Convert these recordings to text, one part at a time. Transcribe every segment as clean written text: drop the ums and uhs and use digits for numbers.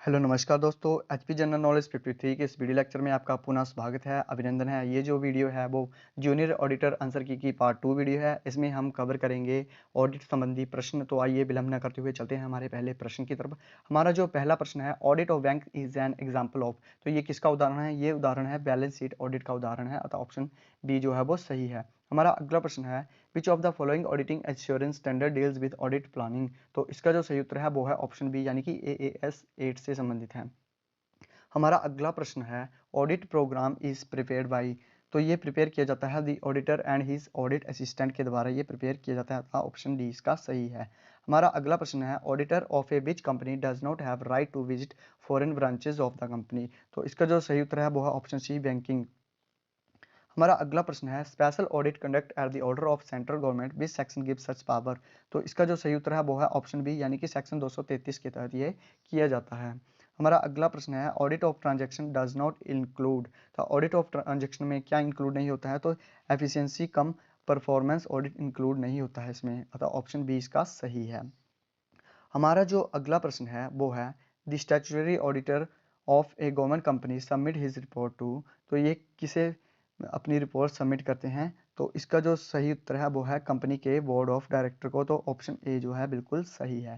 Hello नमस्कार दोस्तों, HP general knowledge 53 के इस वीडियो लेक्चर में आपका पुनः स्वागत है, अभिनंदन है। ये जो वीडियो है वो जूनियर ऑडिटर आंसर की पार्ट 2 वीडियो है। इसमें हम कवर करेंगे ऑडिट संबंधी प्रश्न। तो आइए विलंब न करते हुए चलते हैं हमारे पहले प्रश्न की तरफ। हमारा जो पहला प्रश्न है, audit of bank is an example of. तो ये किसका उदाहरण है? ये उदाहरण है बैलेंस शीट ऑडिट का उदाहरण है, अतः ऑप्शन बी जो है वो सही है। हमारा अगला प्रश्न है, which of the following auditing assurance standard deals with audit planning. तो इसका जो सही उत्तर है वो है ऑप्शन बी, यानी कि AAS 8 से संबंधित है। हमारा अगला प्रश्न है, audit program is prepared by. तो ये प्रिपेयर किया जाता है the auditor and his audit assistant के द्वारा ये प्रिपेयर किया जाता है, ऑप्शन डी इसका सही है। हमारा अगला प्रश्न है, auditor of a which company does not have right to visit foreign branches of the company. तो इसका जो सही उत्तर है वो है ऑप्शन सी, बैंकिंग। हमारा अगला प्रश्न है, special audit conduct at the order of central government which section give such power. तो इसका जो सही उत्तर है वो है ऑप्शन बी, यानी कि सेक्शन 233 के तहत ये किया जाता है। हमारा अगला प्रश्न है, audit of transaction does not include. तो ऑडिट ऑफ ट्रांजैक्शन में क्या इंक्लूड नहीं होता है? तो एफिशिएंसी कम परफॉर्मेंस ऑडिट इंक्लूड नहीं होता है इसमें, अतः ऑप्शन बी इसका सही है। हमारा जो अगला प्रश्न है वो है, the statutory auditor of a government company submit his report to. तो ये किसे अपनी रिपोर्ट सबमिट करते हैं? तो इसका जो सही उत्तर है वो है कंपनी के बोर्ड ऑफ डायरेक्टर को, तो ऑप्शन ए जो है बिल्कुल सही है।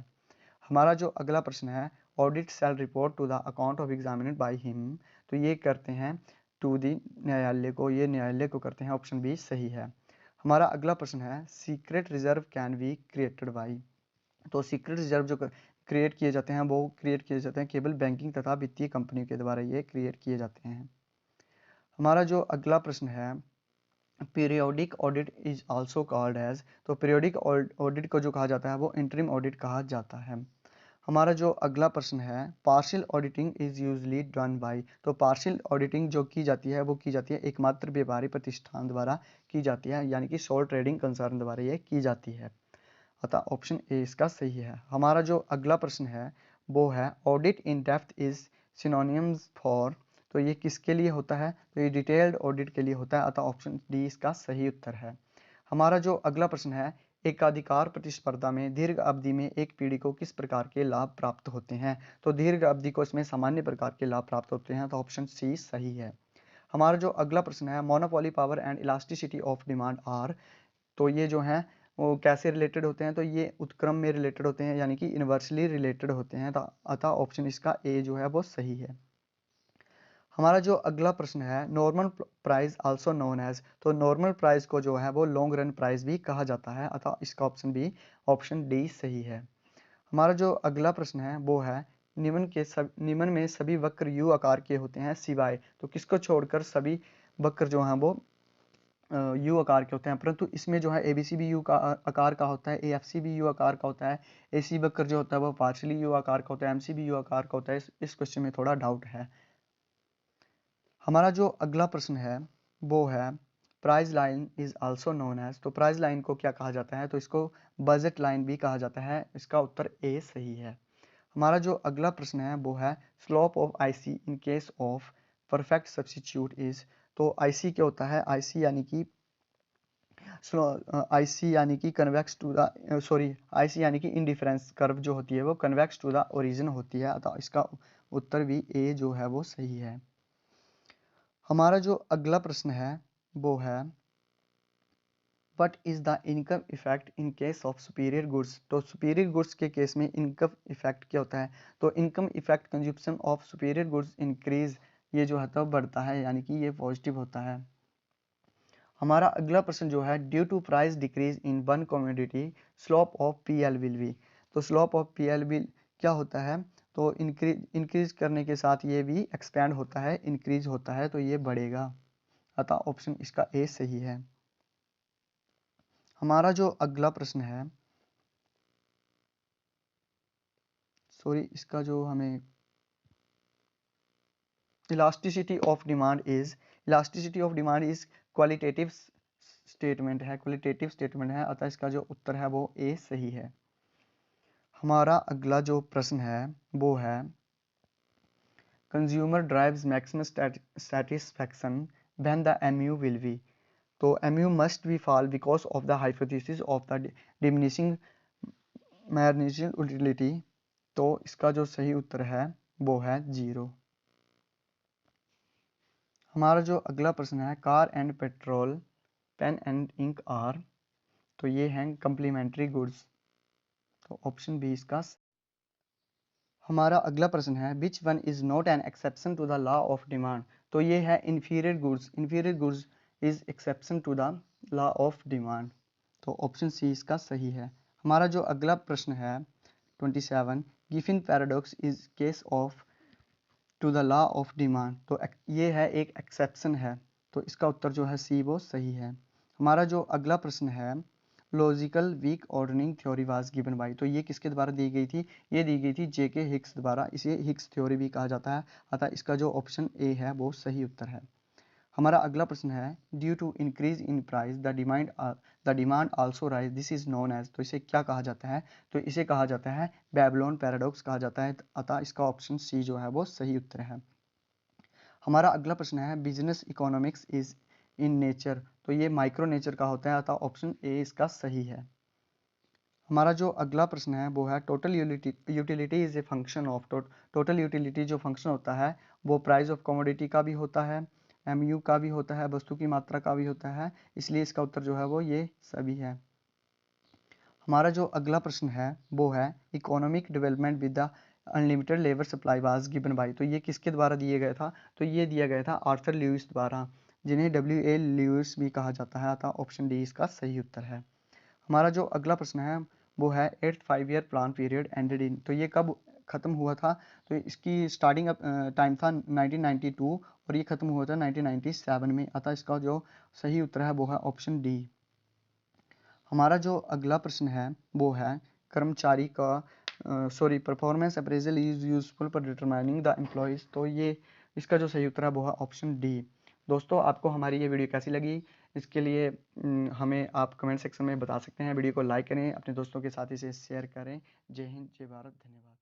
हमारा जो अगला प्रश्न है, audit shall report to the account of examined by him. तो ये करते हैं टू दी न्यायालय को, ये न्यायालय को करते हैं, ऑप्शन बी सही है। हमारा अगला प्रश्न है, secret reserve can be created by. तो सीक्रेट रिजर्व जो क्रिएट किए जाते हैं वो क्रिएट किए जाते हैं केवल बैंकिंग तथा वित्तीय कंपनियों के द्वारा ये क्रिएट किए जाते हैं। हमारा जो अगला प्रश्न है, periodic audit is also called as. तो पीरियोडिक ऑडिट को जो कहा जाता है वो इंटरिम ऑडिट कहा जाता है। हमारा जो अगला प्रश्न है, partial auditing is usually done by. तो पार्शियल ऑडिटिंग जो की जाती है वो की जाती है एकमात्र व्यापारी प्रतिष्ठान द्वारा की जाती है, यानी कि सोल ट्रेडिंग कंसर्न द्वारा ये की जाती है, अतः ऑप्शन ए इसका सही है। हमारा जो अगला प्रश्न है वो है, audit in depth is synonyms for. तो ये किसके लिए होता है? तो ये डिटेल्ड ऑडिट के लिए होता है, अतः ऑप्शन डी इसका सही उत्तर है। हमारा जो अगला प्रश्न है, एकाधिकार प्रतिस्पर्धा में दीर्घ अवधि में एक पीढ़ी को किस प्रकार के लाभ प्राप्त होते हैं? तो दीर्घ अवधि को इसमें सामान्य प्रकार के लाभ प्राप्त होते हैं, तो ऑप्शन सी सही है। हमारा जो अगला प्रश्न है, monopoly power and elasticity of demand are. तो ये जो हैं वो कैसे रिलेटेड होते हैं? तो ये उत्क्रम में रिलेटेड होते हैं, यानी कि इन्वर्सली रिलेटेड होते हैं, अतः ऑप्शन इसका ए जो है वो सही है। हमारा जो अगला प्रश्न है, normal price also known as. तो नॉर्मल प्राइस को जो है वो लॉन्ग रन प्राइस भी कहा जाता है, अतः इसका ऑप्शन बी, ऑप्शन डी सही है। हमारा जो अगला प्रश्न है वो है, निम्न में सभी वक्र यू आकार के होते हैं सिवाय। तो किसको छोड़कर सभी वक्र जो हैं वो यू आकार के होते हैं, परंतु इसमें जो है एबीसी भी यू का आकार का होता है, एएफसी भी यू आकार का होता है, एसी वक्र जो होता है वो पार्शियली यू आकार का होता है, एमसी भी यू आकार का होता है। इस क्वेश्चन में थोड़ा डाउट है। हमारा जो अगला प्रश्न है वो है, price line is also known as. तो प्राइस लाइन को क्या कहा जाता है? तो इसको बजट लाइन भी कहा जाता है, इसका उत्तर ए सही है। हमारा जो अगला प्रश्न है वो है, slope of IC in case of perfect substitute is. तो आईसी क्या होता है? आईसी यानी कि आईसी यानी कि convex to the sorry IC यानी कि इंडिफरेंस कर्व जो होती है वो कन्वेक्स टू द ओरिजिन होती है, अतः इसका उत्तर भी ए जो है वो सही है। हमारा जो अगला प्रश्न है वो है, what is the income effect in case of superior goods. तो सुपीरियर गुड्स के केस में इनकम इफेक्ट क्या होता है? तो income effect consumption of superior goods increase, ये जो है तो बढ़ता है, यानी कि ये पॉजिटिव होता है। हमारा अगला प्रश्न जो है, due to price decrease in one commodity slope of PL will be. तो स्लोप ऑफ पीएल विल क्या होता है? तो इंक्रीज करने के साथ ये भी एक्सपैंड होता है, इंक्रीज होता है, तो ये बढ़ेगा, अतः ऑप्शन इसका ए सही है। हमारा जो अगला प्रश्न है, सॉरी इसका जो हमें elasticity of demand is, elasticity of demand is qualitative statement है, क्वालिटेटिव स्टेटमेंट है, अतः इसका जो उत्तर है वो ए सही है। हमारा अगला जो प्रश्न है वो है, consumer drives maximum satisfaction when the M U will be. तो M U must be fall because of the hypothesis of the diminishing marginal utility. तो इसका जो सही उत्तर है वो है 0। हमारा जो अगला प्रश्न है, car and petrol, pen and ink are, तो ये हैं कम्प्लीमेंट्री गुड्स, तो ऑप्शन बी इसका। हमारा अगला प्रश्न है, which one is not an exception to the law of demand, तो ये है inferior goods, inferior goods is exception to the law of demand, तो ऑप्शन सी इसका सही है। हमारा जो अगला प्रश्न है 27, Giffen paradox is case of to the law of demand, तो ये है एक एक्सेप्शन है, तो इसका उत्तर जो है सी वो सही है। हमारा जो अगला प्रश्न है, logical weak ordering theory was given by, तो ये किसके द्वारा दी गई थी, ये दी गई थी जेके हिग्स द्वारा, इसे हिग्स थ्योरी भी कहा जाता है, अतः इसका जो ऑप्शन ए है वो सही उत्तर है। हमारा अगला प्रश्न है, due to increase in price the demand also rise, this is known as, तो इसे क्या कहा जाता है, तो इसे कहा जाता है बेबीलोन पैराडॉक्स कहा जाता है, अतः इसका ऑप्शन सी जो है वो सही उत्तर है। हमारा अगला प्रश्न है, business economics is in nature, तो ये माइक्रो नेचर का होता है, अतः ऑप्शन ए इसका सही है। हमारा जो अगला प्रश्न है वो है, total utility is a function of, total utility जो फंक्शन होता है वो प्राइस ऑफ कमोडिटी का भी होता है, एमयू का भी होता है, वस्तु की मात्रा का भी होता है, इसलिए इसका उत्तर जो है वो ये सभी है। हमारा जो अगला प्रश्न है वो है, economic development with the unlimited labour supply was given by, तो ये किसके द्वारा दिए गया था, तो ये दिया गया था आर्थर ल्यूइस द्वारा, जिन्हें W.A. ल्यूइस भी कहा जाता है, अतः ऑप्शन डी इसका सही उत्तर है। हमारा जो अगला प्रश्न है वो है, 8th 5 year plan period ended in, तो ये कब खत्म हुआ था, तो इसकी स्टार्टिंग टाइम था 1992 और ये खत्म हुआ था 1997 में, अतः इसका जो सही उत्तर है वो है ऑप्शन डी। हमारा जो अगला प्रश्न है वो है, कर्मचारी का performance appraisal is useful for determining the employees, तो ये इसका जो सही उत्तर है वो है ऑप्शन डी। दोस्तों, आपको हमारी ये वीडियो कैसी लगी, इसके लिए हमें आप कमेंट सेक्शन में बता सकते हैं। वीडियो को लाइक करें, अपने दोस्तों के साथ इसे शेयर करें। जय हिंद, जय भारत, धन्यवाद।